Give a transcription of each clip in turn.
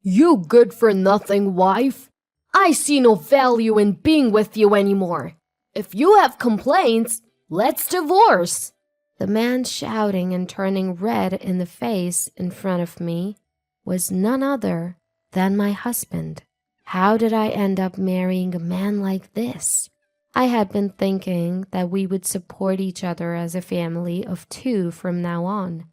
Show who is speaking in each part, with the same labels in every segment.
Speaker 1: You good-for-nothing wife! I see no value in being with you anymore. If you have complaints, let's divorce.
Speaker 2: The man shouting and turning red in the face in front of me was none other than my husband. How did I end up marrying a man like this? I had been thinking that we would support each other as a family of two from now on.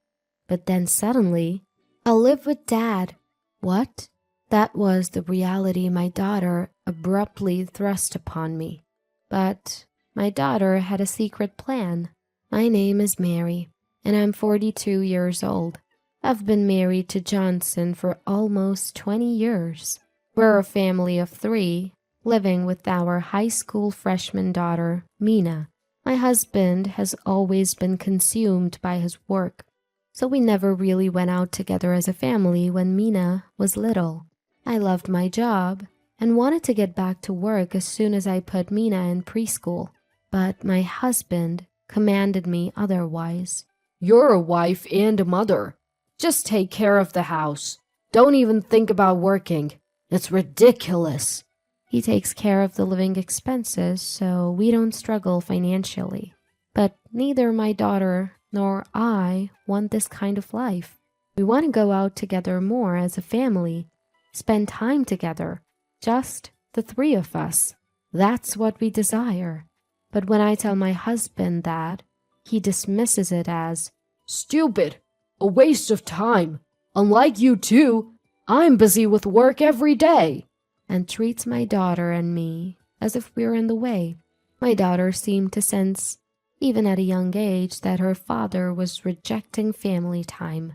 Speaker 2: But then suddenly, I'll live with Dad. What? That was the reality my daughter abruptly thrust upon me. But my daughter had a secret plan. My name is Mary, and I'm 42 years old. I've been married to Johnson for almost 20 years. We're a family of 3, living with our high school freshman daughter, Mina. My husband has always been consumed by his work, so we never really went out together as a family when Mina was little. I loved my job and wanted to get back to work as soon as I put Mina in preschool, but my husband commanded me otherwise.
Speaker 1: You're a wife and a mother. Just take care of the house. Don't even think about working. It's ridiculous.
Speaker 2: He takes care of the living expenses, so we don't struggle financially. But neither my daughter nor I want this kind of life. We want to go out together more as a family, spend time together, just the 3 of us. That's what we desire. But when I tell my husband that, he dismisses it as
Speaker 1: stupid, a waste of time. Unlike you two, I'm busy with work every day.
Speaker 2: And treats my daughter and me as if we were in the way. My daughter seemed to sense, even at a young age, that her father was rejecting family time.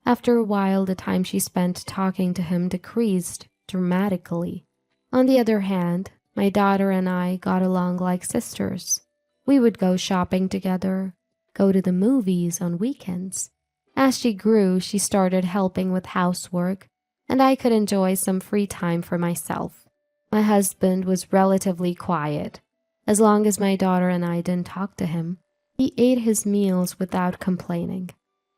Speaker 2: After a while, the time she spent talking to him decreased dramatically. On the other hand, my daughter and I got along like sisters. We would go shopping together, go to the movies on weekends. As she grew, she started helping with housework, and I could enjoy some free time for myself. My husband was relatively quiet. As long as my daughter and I didn't talk to him, he ate his meals without complaining.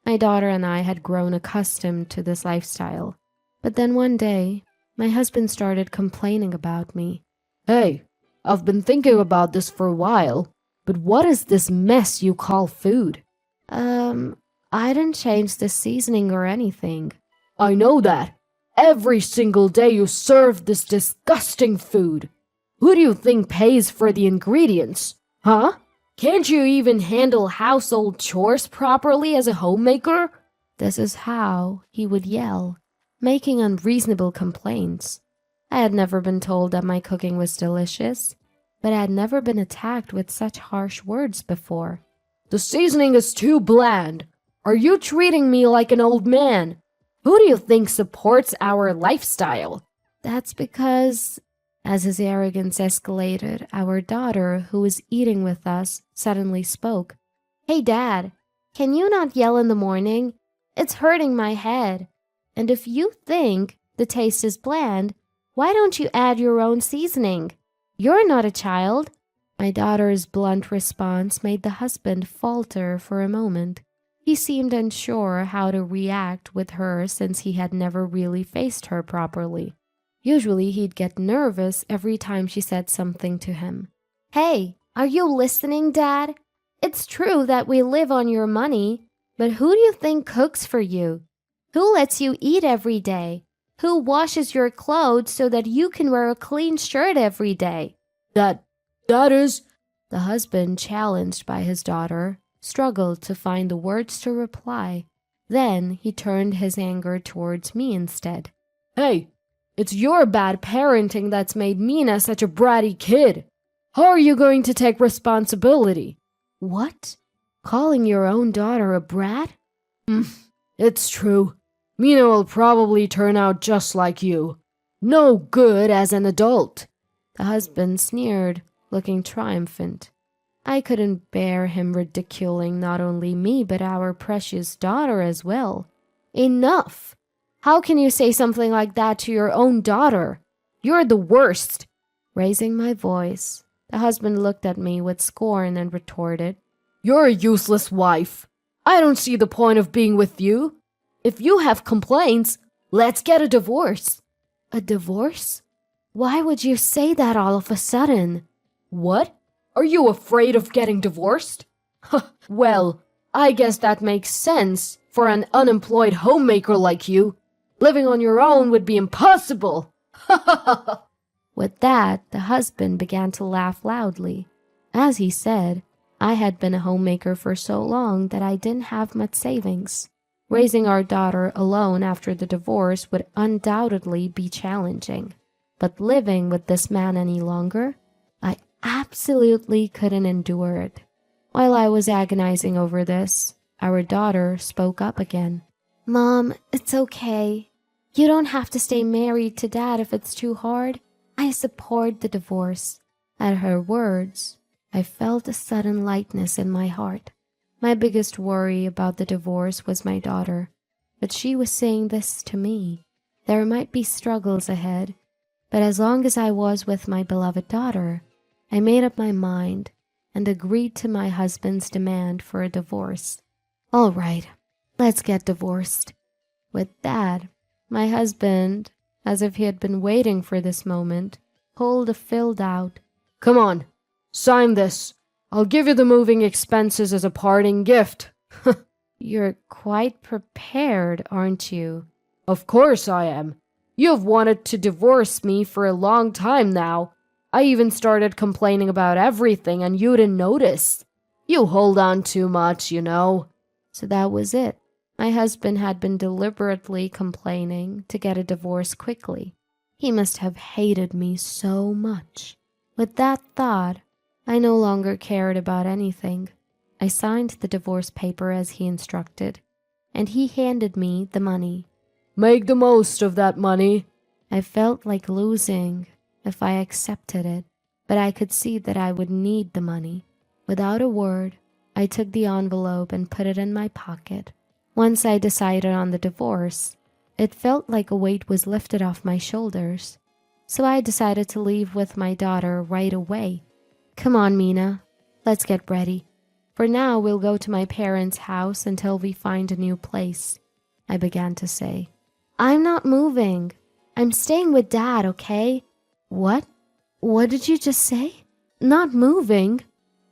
Speaker 2: My daughter and I had grown accustomed to this lifestyle. But then one day, my husband started complaining about me.
Speaker 1: Hey, I've been thinking about this for a while, but what is this mess you call food?
Speaker 2: I didn't change the seasoning or anything.
Speaker 1: I know that. Every single day you serve this disgusting food. Who do you think pays for the ingredients? Huh? Can't you even handle household chores properly as a homemaker?
Speaker 2: This is how he would yell, making unreasonable complaints. I had never been told that my cooking was delicious, but I had never been attacked with such harsh words before.
Speaker 1: The seasoning is too bland. Are you treating me like an old man? Who do you think supports our lifestyle?
Speaker 2: That's because, as his arrogance escalated, our daughter, who was eating with us, suddenly spoke. Hey, Dad, can you not yell in the morning? It's hurting my head. And if you think the taste is bland, why don't you add your own seasoning? You're not a child. My daughter's blunt response made the husband falter for a moment. He seemed unsure how to react with her since he had never really faced her properly. Usually he'd get nervous every time she said something to him. Hey, are you listening, Dad? It's true that we live on your money, but who do you think cooks for you? Who lets you eat every day? Who washes your clothes so that you can wear a clean shirt every day?
Speaker 1: That is...
Speaker 2: The husband, challenged by his daughter, struggled to find the words to reply. Then he turned his anger towards me instead.
Speaker 1: Hey, it's your bad parenting that's made Mina such a bratty kid. How are you going to take responsibility?
Speaker 2: What? Calling your own daughter a brat?
Speaker 1: It's true. Mina will probably turn out just like you. No good as an adult.
Speaker 2: The husband sneered, looking triumphant. I couldn't bear him ridiculing not only me but our precious daughter as well. Enough! How can you say something like that to your own daughter? You're the worst! Raising my voice, the husband looked at me with scorn and retorted,
Speaker 1: You're a useless wife. I don't see the point of being with you. If you have complaints, Let's get a divorce.
Speaker 2: A divorce? Why would you say that all of a sudden?
Speaker 1: What? Are you afraid of getting divorced? Well, I guess that makes sense for an unemployed homemaker like you. Living on your own would be impossible.
Speaker 2: With that, the husband began to laugh loudly. As he said, I had been a homemaker for so long that I didn't have much savings. Raising our daughter alone after the divorce would undoubtedly be challenging. But living with this man any longer, I absolutely couldn't endure it. While I was agonizing over this, our daughter spoke up again. Mom, it's okay. You don't have to stay married to Dad if it's too hard. I support the divorce. At her words, I felt a sudden lightness in my heart. My biggest worry about the divorce was my daughter, but she was saying this to me. There might be struggles ahead, but as long as I was with my beloved daughter, I made up my mind and agreed to my husband's demand for a divorce. All right, let's get divorced. With that, my husband, as if he had been waiting for this moment, pulled a filled out.
Speaker 1: Come on, sign this. I'll give you the moving expenses as a parting gift.
Speaker 2: You're quite prepared, aren't you?
Speaker 1: Of course I am. You've wanted to divorce me for a long time now. I even started complaining about everything and you didn't notice. You hold on too much, you know.
Speaker 2: So that was it. My husband had been deliberately complaining to get a divorce quickly. He must have hated me so much. With that thought, I no longer cared about anything. I signed the divorce paper as he instructed, and he handed me the money.
Speaker 1: Make the most of that money.
Speaker 2: I felt like losing if I accepted it, but I could see that I would need the money. Without a word, I took the envelope and put it in my pocket. Once I decided on the divorce, it felt like a weight was lifted off my shoulders. So I decided to leave with my daughter right away. Come on, Mina, let's get ready. For now, we'll go to my parents' house until we find a new place, I began to say. I'm not moving. I'm staying with Dad, okay? What? What did you just say? Not moving?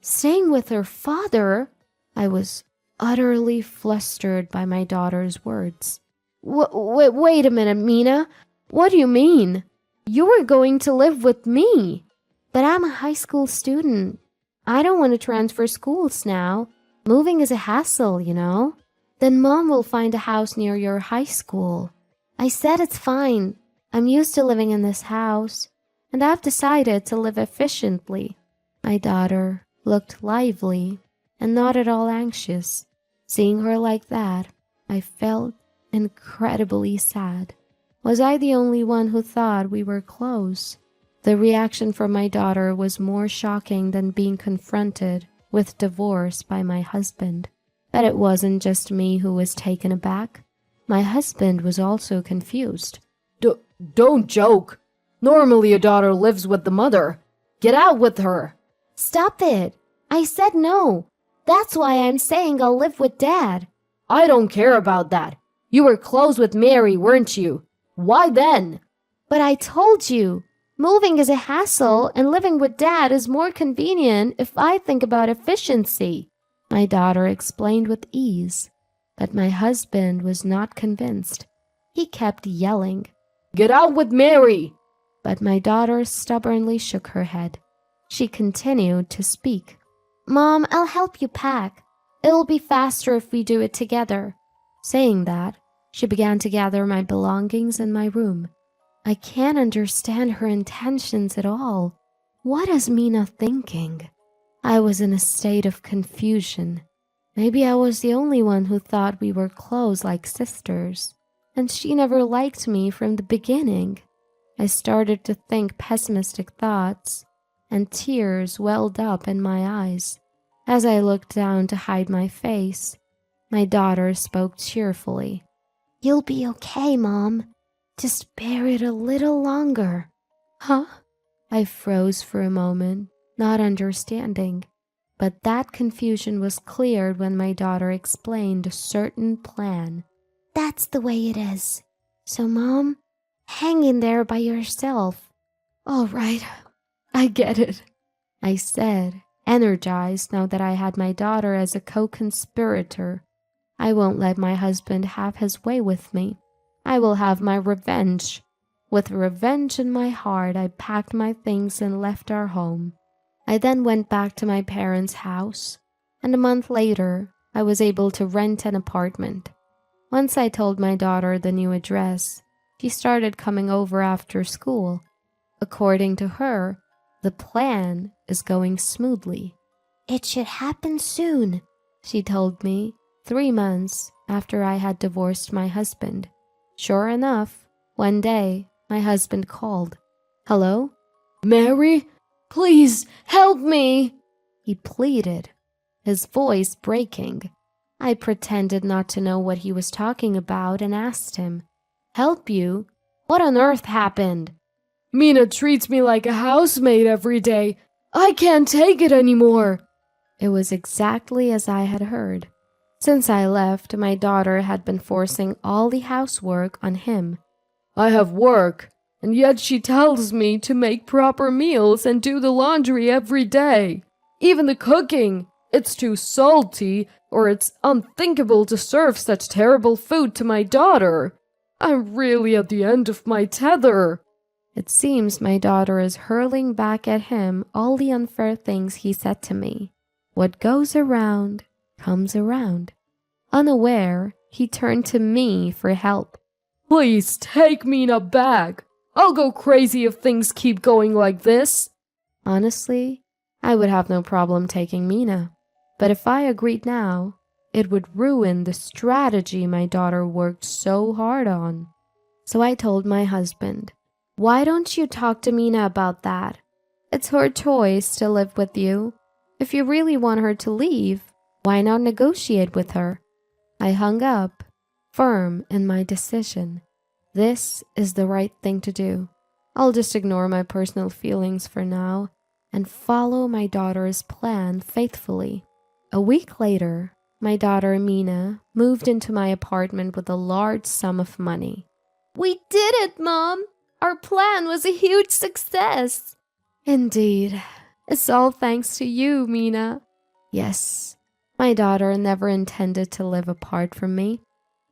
Speaker 2: Staying with her father? I was utterly flustered by my daughter's words. Wait a minute, Mina. What do you mean? You were going to live with me. But I'm a high school student. I don't want to transfer schools now. Moving is a hassle, you know. Then Mom will find a house near your high school. I said it's fine. I'm used to living in this house, and I've decided to live efficiently. My daughter looked lively and not at all anxious. Seeing her like that, I felt incredibly sad. Was I the only one who thought we were close? The reaction from my daughter was more shocking than being confronted with divorce by my husband. But it wasn't just me who was taken aback. My husband was also confused.
Speaker 1: Don't joke. Normally a daughter lives with the mother. Get out with her.
Speaker 2: Stop it. I said no. That's why I'm saying I'll live with Dad.
Speaker 1: I don't care about that. You were close with Mary, weren't you? Why then?
Speaker 2: But I told you. Moving is a hassle, and living with Dad is more convenient if I think about efficiency, my daughter explained with ease. But my husband was not convinced. He kept yelling,
Speaker 1: Get out with Mary!
Speaker 2: But my daughter stubbornly shook her head. She continued to speak. Mom, I'll help you pack. It'll be faster if we do it together. Saying that, she began to gather my belongings in my room. I can't understand her intentions at all. What is Mina thinking? I was in a state of confusion. Maybe I was the only one who thought we were close like sisters, and she never liked me from the beginning. I started to think pessimistic thoughts, and tears welled up in my eyes. As I looked down to hide my face, my daughter spoke cheerfully. You'll be okay, Mom. Just bear it a little longer. Huh? I froze for a moment, not understanding. But that confusion was cleared when my daughter explained a certain plan. That's the way it is. So, Mom, hang in there by yourself.
Speaker 1: All right, I get it,
Speaker 2: I said, energized now that I had my daughter as a co-conspirator. I won't let my husband have his way with me. I will have my revenge. With revenge in my heart, I packed my things and left our home. I then went back to my parents' house, and a month later, I was able to rent an apartment. Once I told my daughter the new address, she started coming over after school. According to her, the plan is going smoothly. It should happen soon, she told me, 3 months after I had divorced my husband. Sure enough, one day, my husband called. Hello?
Speaker 1: Mary, please help me,
Speaker 2: He pleaded, his voice breaking. I pretended not to know what he was talking about and asked him, Help you? What on earth happened?
Speaker 1: Mina treats me like a housemaid every day. I can't take it anymore.
Speaker 2: It was exactly as I had heard. Since I left, my daughter had been forcing all the housework on him.
Speaker 1: I have work, and yet she tells me to make proper meals and do the laundry every day. Even the cooking. It's too salty, or it's unthinkable to serve such terrible food to my daughter. I'm really at the end of my tether.
Speaker 2: It seems my daughter is hurling back at him all the unfair things he said to me. What goes around comes around. Unaware, he turned to me for help.
Speaker 1: Please take Mina back. I'll go crazy if things keep going like this.
Speaker 2: Honestly, I would have no problem taking Mina. But if I agreed now, it would ruin the strategy my daughter worked so hard on. So I told my husband, Why don't you talk to Mina about that? It's her choice to live with you. If you really want her to leave, why not negotiate with her? I hung up, firm in my decision. This is the right thing to do. I'll just ignore my personal feelings for now and follow my daughter's plan faithfully. A week later, my daughter Mina moved into my apartment with a large sum of money. We did it, Mom! Our plan was a huge success. Indeed, it's all thanks to you, Mina. Yes, my daughter never intended to live apart from me.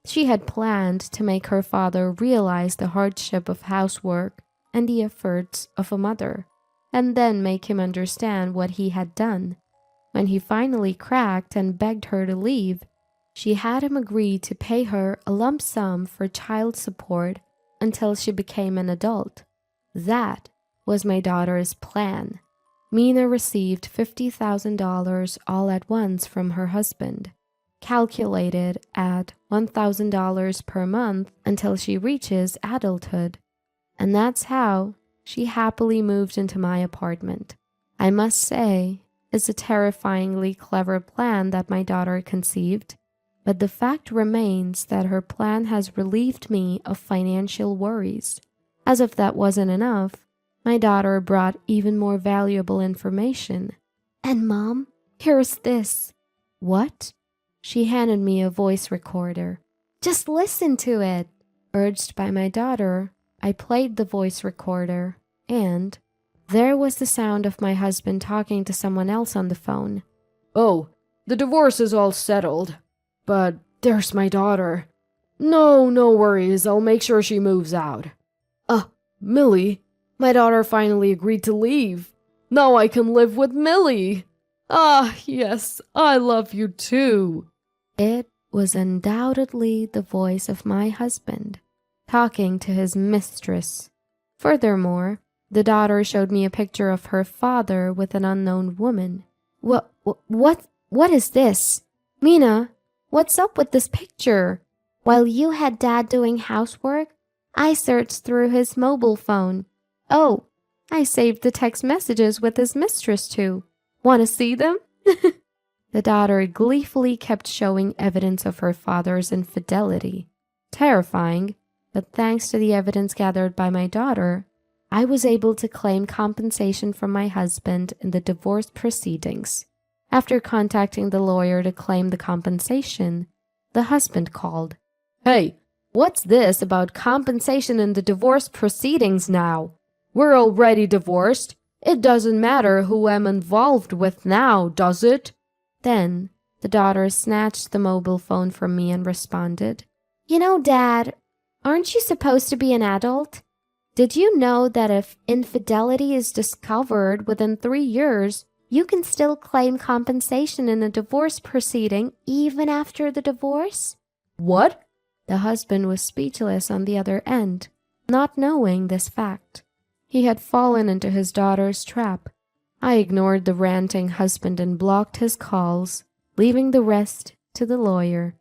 Speaker 2: She had planned to make her father realize the hardship of housework and the efforts of a mother, and then make him understand what he had done. When he finally cracked and begged her to leave, she had him agree to pay her a lump sum for child support until she became an adult. That was my daughter's plan. Mina received $50,000 all at once from her husband, calculated at $1,000 per month until she reaches adulthood. And that's how she happily moved into my apartment. I must say, it's a terrifyingly clever plan that my daughter conceived, but the fact remains that her plan has relieved me of financial worries. As if that wasn't enough, my daughter brought even more valuable information. And Mom, here's this. What? She handed me a voice recorder. Just listen to it. Urged by my daughter, I played the voice recorder, and there was the sound of my husband talking to someone else on the phone.
Speaker 1: Oh, the divorce is all settled. But there's my daughter. No worries, I'll make sure she moves out. Millie, my daughter finally agreed to leave. Now I can live with Millie. Ah, yes, I love you too.
Speaker 2: It was undoubtedly the voice of my husband, talking to his mistress. Furthermore, the daughter showed me a picture of her father with an unknown woman. What is this? Mina, what's up with this picture? While you had Dad doing housework, I searched through his mobile phone. Oh, I saved the text messages with his mistress too. Want to see them? The daughter gleefully kept showing evidence of her father's infidelity. Terrifying, but thanks to the evidence gathered by my daughter, I was able to claim compensation from my husband in the divorce proceedings. After contacting the lawyer to claim the compensation, the husband called.
Speaker 1: Hey, What's this about compensation in the divorce proceedings now? We're already divorced. It doesn't matter who I'm involved with now, does it?
Speaker 2: Then the daughter snatched the mobile phone from me and responded, "You know, Dad, aren't you supposed to be an adult? Did you know that if infidelity is discovered within 3 years, you can still claim compensation in a divorce proceeding even after the divorce?"
Speaker 1: What?
Speaker 2: The husband was speechless on the other end, not knowing this fact. He had fallen into his daughter's trap. I ignored the ranting husband and blocked his calls, leaving the rest to the lawyer.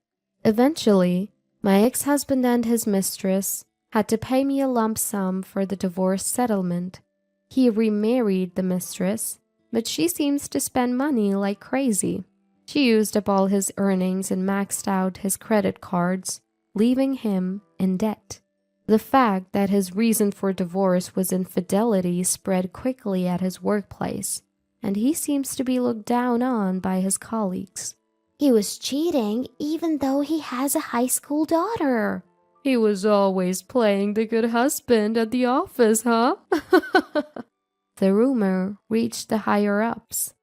Speaker 2: Eventually, my ex-husband and his mistress had to pay me a lump sum for the divorce settlement. He remarried the mistress, but she seems to spend money like crazy. She used up all his earnings and maxed out his credit cards, leaving him in debt. The fact that his reason for divorce was infidelity spread quickly at his workplace, and he seems to be looked down on by his colleagues.
Speaker 3: He was cheating even though he has a high school daughter.
Speaker 1: He was always playing the good husband at the office, huh?
Speaker 2: The rumor reached the higher-ups,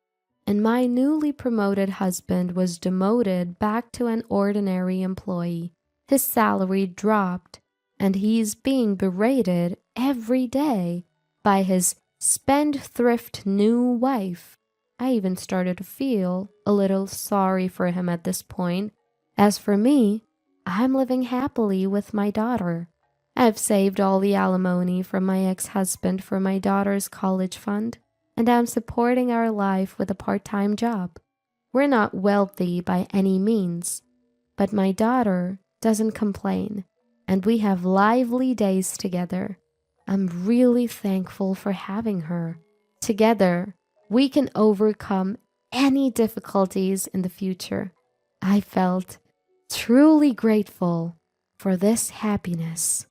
Speaker 2: and my newly promoted husband was demoted back to an ordinary employee. His salary dropped, and he's being berated every day by his spendthrift new wife. I even started to feel a little sorry for him at this point. As for me, I'm living happily with my daughter. I've saved all the alimony from my ex-husband for my daughter's college fund, and I'm supporting our life with a part-time job. We're not wealthy by any means, but my daughter doesn't complain, and we have lively days together. I'm really thankful for having her. Together, we can overcome any difficulties in the future. I felt truly grateful for this happiness.